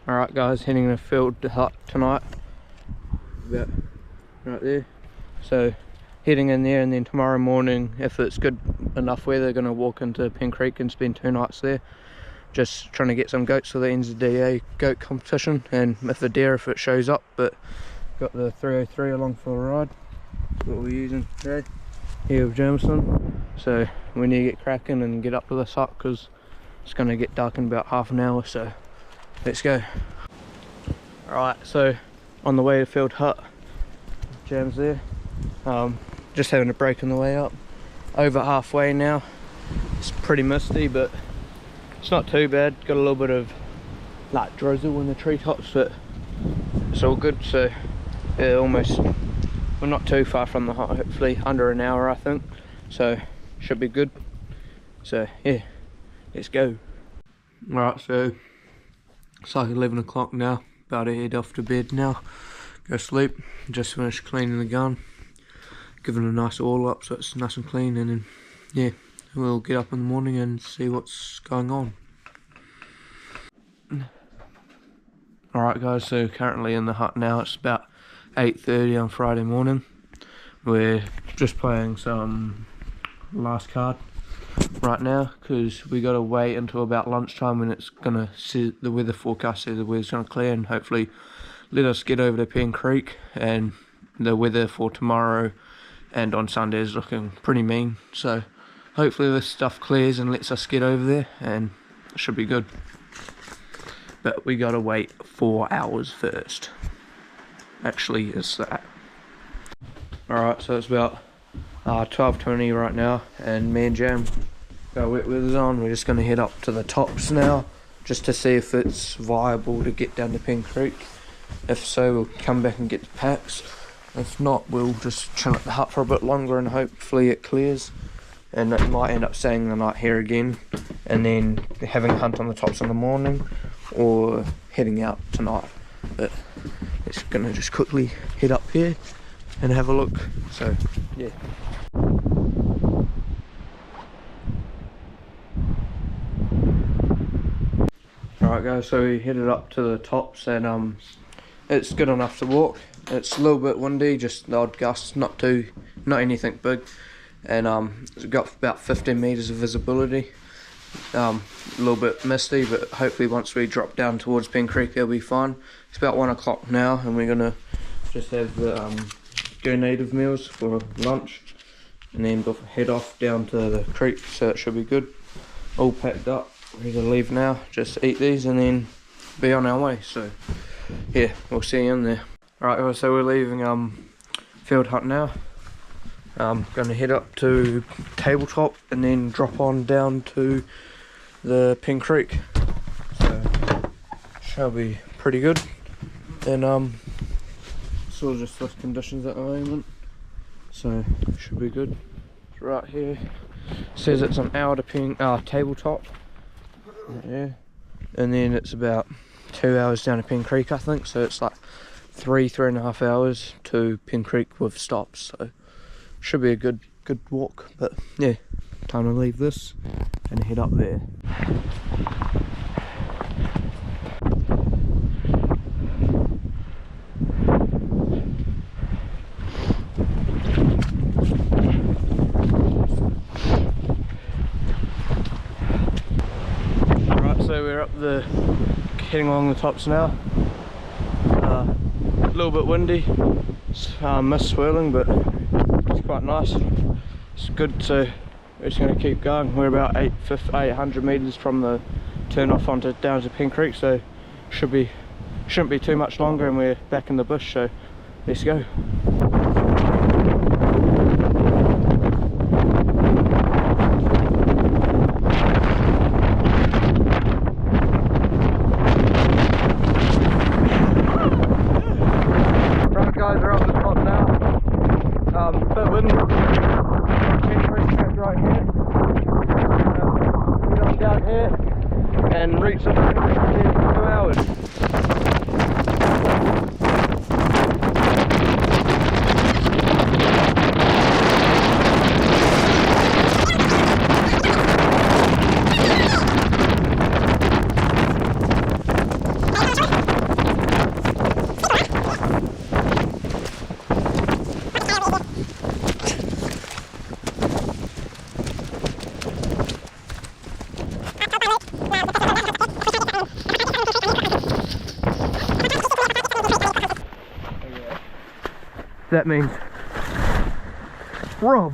Alright guys, heading to field hut tonight. About right there. So heading in there, and then tomorrow morning, if it's good enough weather, going to walk into Penn Creek and spend 2 nights there. Just trying to get some goats for the NZDA goat competition, and if a deer if it shows up. But got the 303 along for a ride. That's what we're using today here with Jamieson. So we need to get cracking and get up to this hut because it's going to get dark in about half an hour, so let's go. Alright, so on the way to field hut, Jam's there. Just having a break on the way up. Over halfway now. It's pretty misty, but it's not too bad. Got a little bit of like drizzle in the treetops, but it's all good. So yeah, we're not too far from the hut, hopefully under an hour I think, so should be good. So yeah, let's go. Alright, so it's like 11 o'clock now, about to head off to bed now, go sleep. Just finished cleaning the gun, giving it a nice oil up so it's nice and clean, and then yeah, we'll get up in the morning and see what's going on. Alright guys, so currently in the hut now. It's about 8:30 on Friday morning. We're just playing some last card right now because we got to wait until about lunchtime when it's gonna see the weather forecast says the weather's gonna clear and hopefully let us get over to Penn Creek. And the weather for tomorrow and on Sunday is looking pretty mean, so hopefully this stuff clears and lets us get over there and it should be good. But we gotta wait 4 hours first. Actually, it's that. Alright, so it's about 12:20 right now, and me and Jam got wet weathers on. We're just gonna head up to the tops now just to see if it's viable to get down to Penn Creek. If so, we'll come back and get the packs. If not, we'll just chill at the hut for a bit longer and hopefully it clears. And it might end up staying the night here again and then having a hunt on the tops in the morning, or heading out tonight. But it's gonna just quickly head up here and have a look. So yeah. Alright guys, so we headed up to the tops and it's good enough to walk. It's a little bit windy, just the odd gusts, not anything big. And it's got about 15 meters of visibility. A little bit misty, but hopefully once we drop down towards Penn Creek it'll be fine. It's about 1 o'clock now, and we're gonna just have the go native meals for lunch, and then head off down to the creek, so it should be good. All packed up, ready to leave now. Just eat these and then be on our way. So yeah, we'll see you in there. Alright, so we're leaving field hut now. Going to head up to Tabletop and then drop on down to the Penn Creek. So shall be pretty good. And sort of just swift conditions at the moment, so should be good. It's right here. Says it's an hour to Tabletop. Yeah, and then it's about 2 hours down to Penn Creek, I think. So it's like 3.5 hours to Penn Creek with stops. So should be a good walk. But yeah, time to leave this and head up there. Right, so we're up heading along the tops now. A little bit windy, mist swirling, but it's quite nice. It's good, so we're just going to keep going. We're about 800 meters from the turn off down to Penn Creek, so shouldn't be too much longer, and we're back in the bush. So let's go. And reach the Penn Creek in 2 hours. That means Rob.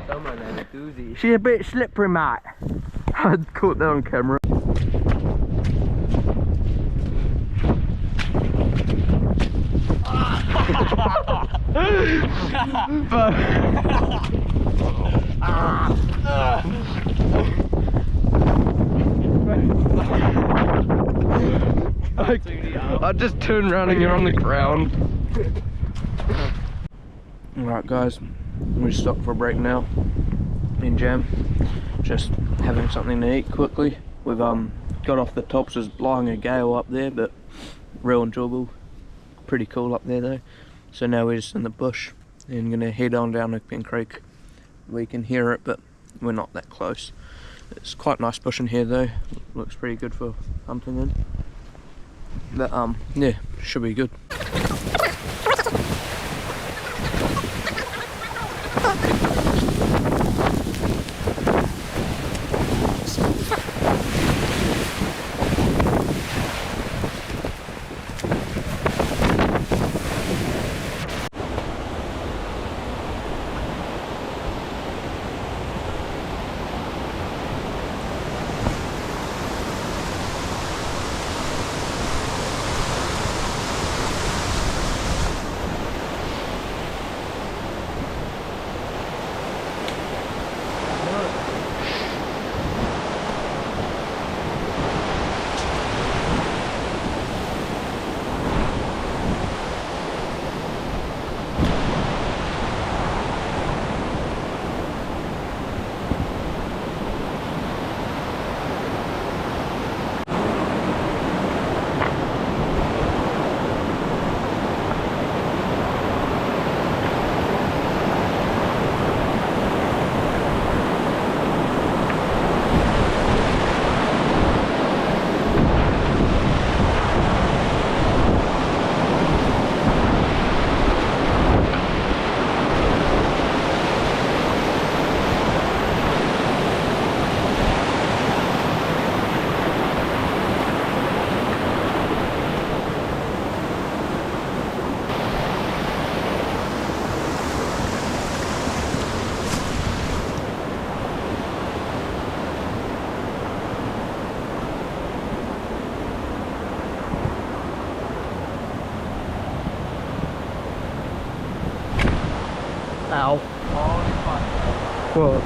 Someone had a doozy. She's a bit slippery, mate. I caught that on camera. I just turned around and you're on the ground. Alright guys, we stopped for a break now in Jam. Just having something to eat quickly. We've got off the tops, there's blowing a gale up there, but real enjoyable. Pretty cool up there though. So now we're just in the bush and gonna head on down to Penn Creek. We can hear it, but we're not that close. It's quite nice bush in here though. Looks pretty good for hunting in. But yeah, should be good. Ow. What?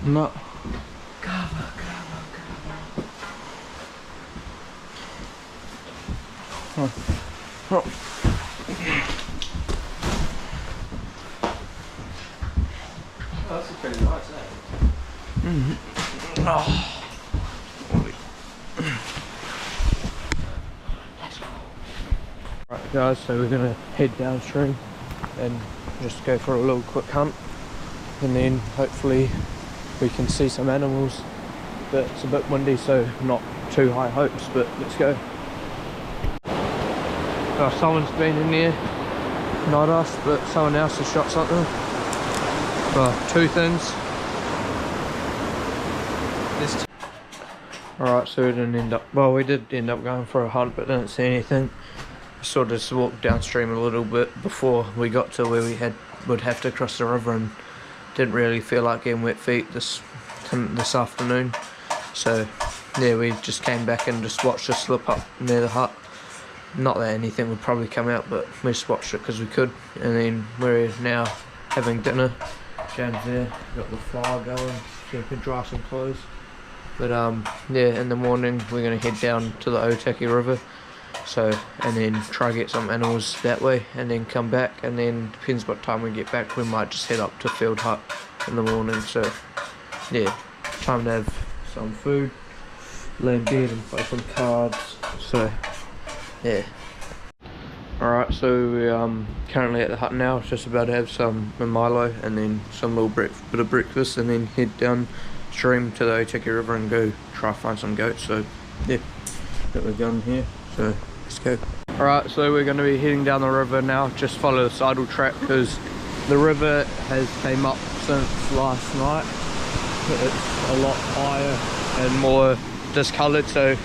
No. Cover. Oh. That's pretty nice, eh? Mm-hmm. Oh. Right guys, so we're gonna head downstream and just go for a little quick hunt, and then hopefully we can see some animals, but it's a bit windy, so not too high hopes, but let's go. Oh, someone's been in there, not us, but someone else has shot something. Well, two things. Alright, so we didn't end up, well, we did end up going for a hunt, but didn't see anything. Sort of just walked downstream a little bit before we got to where we would have to cross the river, and didn't really feel like getting wet feet this afternoon. So yeah, we just came back and just watched her slip up near the hut. not that anything would probably come out, but we just watched it because we could. And then we're now having dinner. Jam's there, got the fire going so we can dry some clothes. But yeah, in the morning we're going to head down to the Otaki River. So, and then try to get some animals that way, and then come back, and then depends what time we get back, we might just head up to Field Hut in the morning. So yeah, time to have some food, lay in bed and play some cards. So yeah. Alright, so we're currently at the hut now, just about to have some Milo and then some little bit of breakfast, and then head downstream to the Otaki River and go try to find some goats. So yeah, got the gun here. So let's go. Alright, so we're going to be heading down the river now. Just follow the sidle track because the river has came up since last night. It's a lot higher and more discoloured, so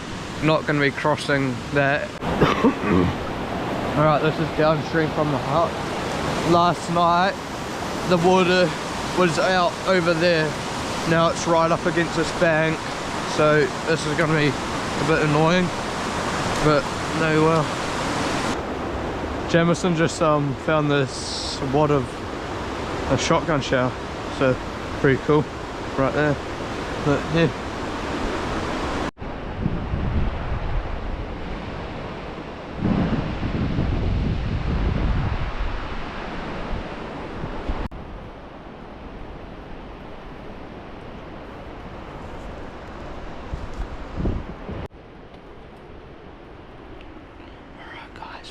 not going to be crossing that. Alright, this is downstream from the hut. Last night the water was out over there. Now it's right up against this bank. So this is going to be a bit annoying. But no, well, Jamieson just found this wad of a shotgun shell, so pretty cool right there. But yeah.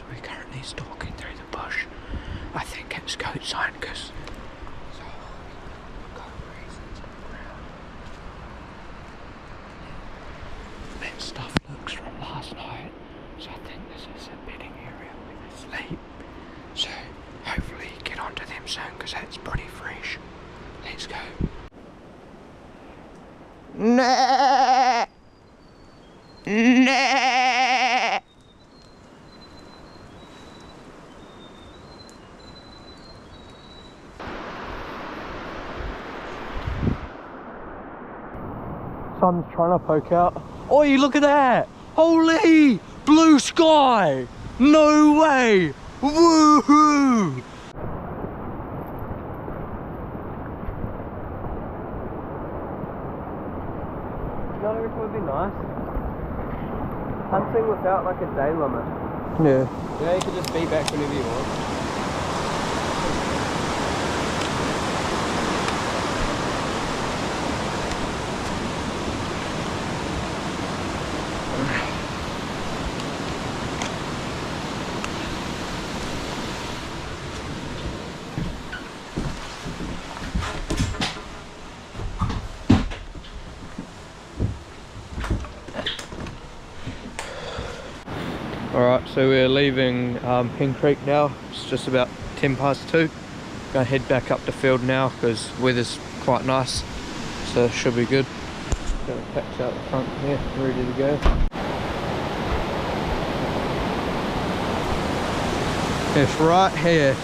We're currently stalking through the bush. I think it's goat sign because that stuff looks from last night. So I think this is a bedding area where they sleep. So hopefully get onto them soon because that's pretty fresh. Let's go. Nah. Nah. Sun's trying to poke out. Oh, you look at that! Holy! Blue sky! No way! Woohoo! No, it would be nice. Hunting without like a day limit. Yeah. Yeah, you could just be back whenever you want. Alright, so we're leaving Penn Creek now. It's just about 2:10. Gonna head back up the field now because weather's quite nice, so it should be good. Got the packs out the front here, ready to go. It's right here.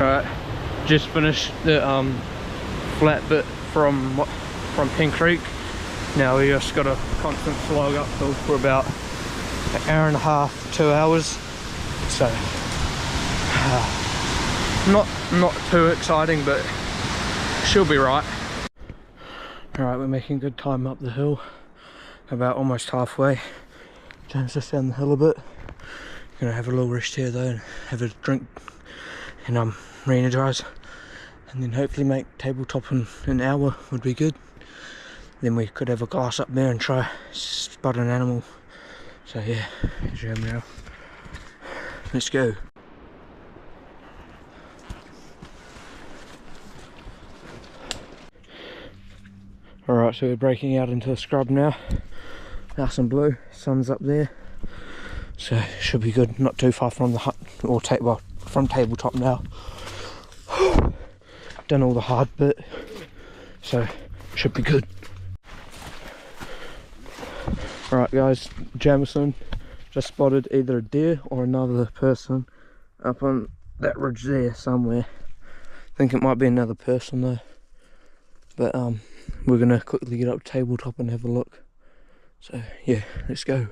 Alright, just finished the flat bit from Penn Creek. Now we just got a constant slog uphill for about an hour and a half, 2 hours. So not too exciting, but she'll be right. Alright, we're making good time up the hill, about almost halfway. James just down the hill a bit. Gonna have a little rest here though and have a drink and re-energize, and then hopefully make tabletop in an hour would be good. Then we could have a glass up there and try spot an animal. So yeah, here's your now. Let's go. Alright, so we're breaking out into the scrub now. Nice and blue, sun's up there. So should be good, not too far from the hut, or well, from Tabletop now. Done all the hard bit, so should be good. Alright guys, Jamieson just spotted either a deer or another person up on that ridge there somewhere. I think it might be another person though. But we're gonna quickly get up to Tabletop and have a look. So yeah, let's go.